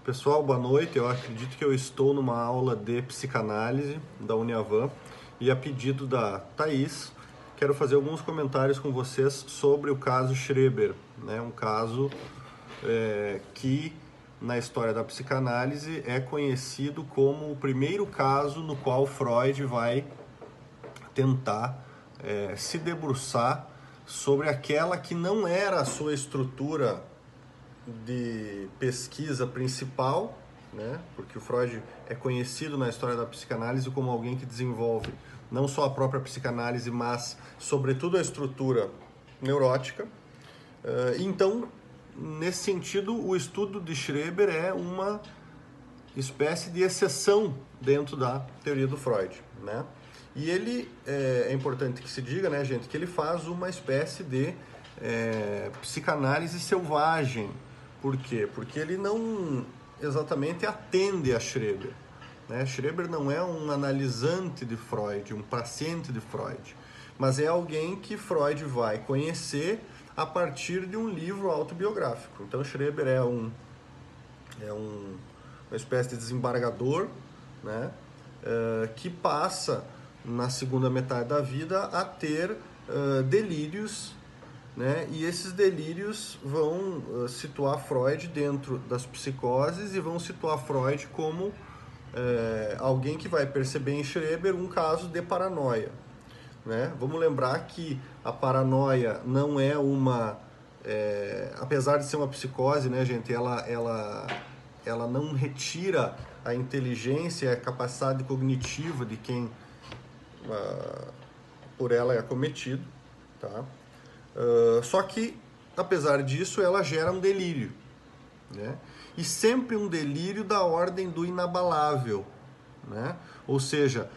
Pessoal, boa noite. Eu acredito que eu estou numa aula de psicanálise da Uniavan e a pedido da Thaís, quero fazer alguns comentários com vocês sobre o caso Schreber, né? Um caso que na história da psicanálise é conhecido como o primeiro caso no qual Freud vai tentar se debruçar sobre aquela que não era a sua estrutura de pesquisa principal, né? Porque o Freud é conhecido na história da psicanálise como alguém que desenvolve não só a própria psicanálise, mas sobretudo a estrutura neurótica. Então, nesse sentido, o estudo de Schreber é uma espécie de exceção dentro da teoria do Freud, né? E ele, é importante que se diga, né, gente, que ele faz uma espécie de psicanálise selvagem. Por quê? Porque ele não exatamente atende a Schreber, né? Schreber não é um analisante de Freud, um paciente de Freud, mas é alguém que Freud vai conhecer a partir de um livro autobiográfico. Então Schreber é uma espécie de desembargador, né? Que passa na segunda metade da vida a ter delírios, né? E esses delírios vão situar Freud dentro das psicoses e vão situar Freud como alguém que vai perceber em Schreber um caso de paranoia, né? Vamos lembrar que a paranoia não é uma... apesar de ser uma psicose, né, gente, ela não retira a inteligência, a capacidade cognitiva de quem por ela é acometido, tá? Só que, apesar disso, ela gera um delírio, né? E sempre um delírio da ordem do inabalável, né? Ou seja,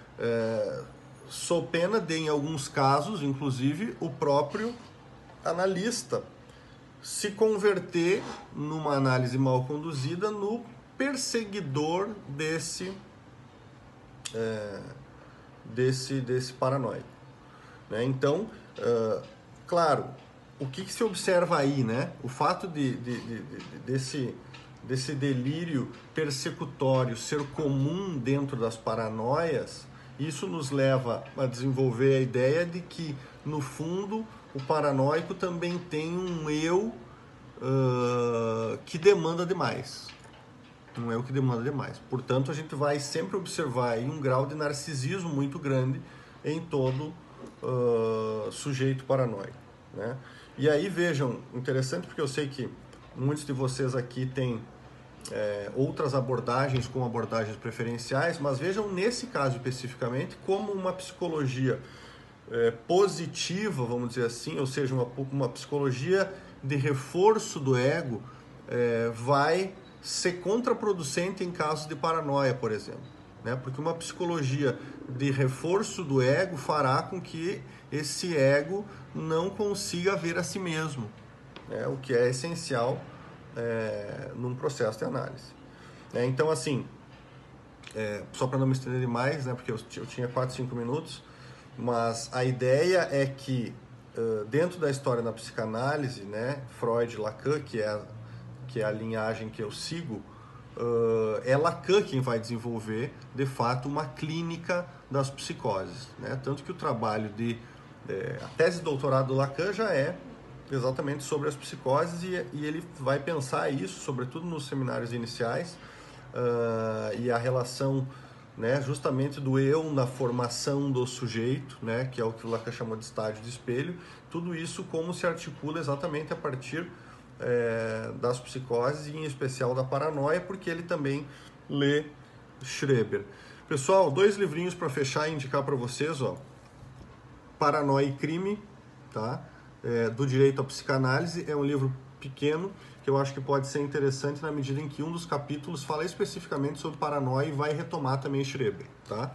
sob pena de, em alguns casos, inclusive, o próprio analista se converter, numa análise mal conduzida, no perseguidor desse paranoico, né? Então, claro, o que se observa aí, né? O fato desse delírio persecutório ser comum dentro das paranoias, isso nos leva a desenvolver a ideia de que, no fundo, o paranoico também tem um eu que demanda demais. Um eu que demanda demais. Portanto, a gente vai sempre observar aí um grau de narcisismo muito grande em todo sujeito paranoico, né? E aí, vejam, interessante, porque eu sei que muitos de vocês aqui têm outras abordagens com abordagens preferenciais, mas vejam nesse caso especificamente como uma psicologia positiva, vamos dizer assim, ou seja, uma psicologia de reforço do ego vai ser contraproducente em casos de paranoia, por exemplo, né? Porque uma psicologia de reforço do ego fará com que esse ego não consiga ver a si mesmo, né? O que é essencial num processo de análise. Então, assim, só para não me estender demais, né, porque eu tinha 4, 5 minutos, mas a ideia é que dentro da história da psicanálise, né, Freud e Lacan, que é a linhagem que eu sigo, é Lacan quem vai desenvolver, de fato, uma clínica das psicoses, né? Tanto que o trabalho a tese de doutorado do Lacan já é exatamente sobre as psicoses e ele vai pensar isso, sobretudo nos seminários iniciais, e a relação, né, justamente do eu na formação do sujeito, né, que é o que o Lacan chamou de estágio de espelho, tudo isso como se articula exatamente a partir das psicoses e em especial da paranoia, porque ele também lê Schreber. Pessoal, 2 livrinhos para fechar e indicar para vocês, ó. Paranoia e Crime, tá? Do Direito à Psicanálise, é um livro pequeno que eu acho que pode ser interessante na medida em que um dos capítulos fala especificamente sobre paranoia e vai retomar também Schreber, tá?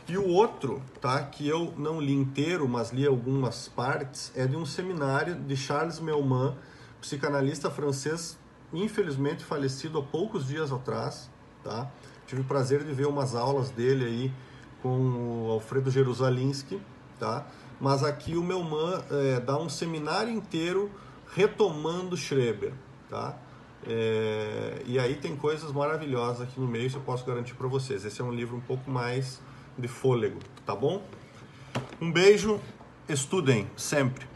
E o outro, tá, que eu não li inteiro, mas li algumas partes, é de um seminário de Charles Meumann, psicanalista francês, infelizmente falecido há poucos dias atrás, tá? Tive o prazer de ver umas aulas dele aí com o Alfredo Jerusalinski, tá? Mas aqui o Meumann dá um seminário inteiro retomando Schreber, tá? E aí tem coisas maravilhosas aqui no meio, isso eu posso garantir para vocês. Esse é um livro um pouco mais de fôlego, tá bom? Um beijo, estudem sempre.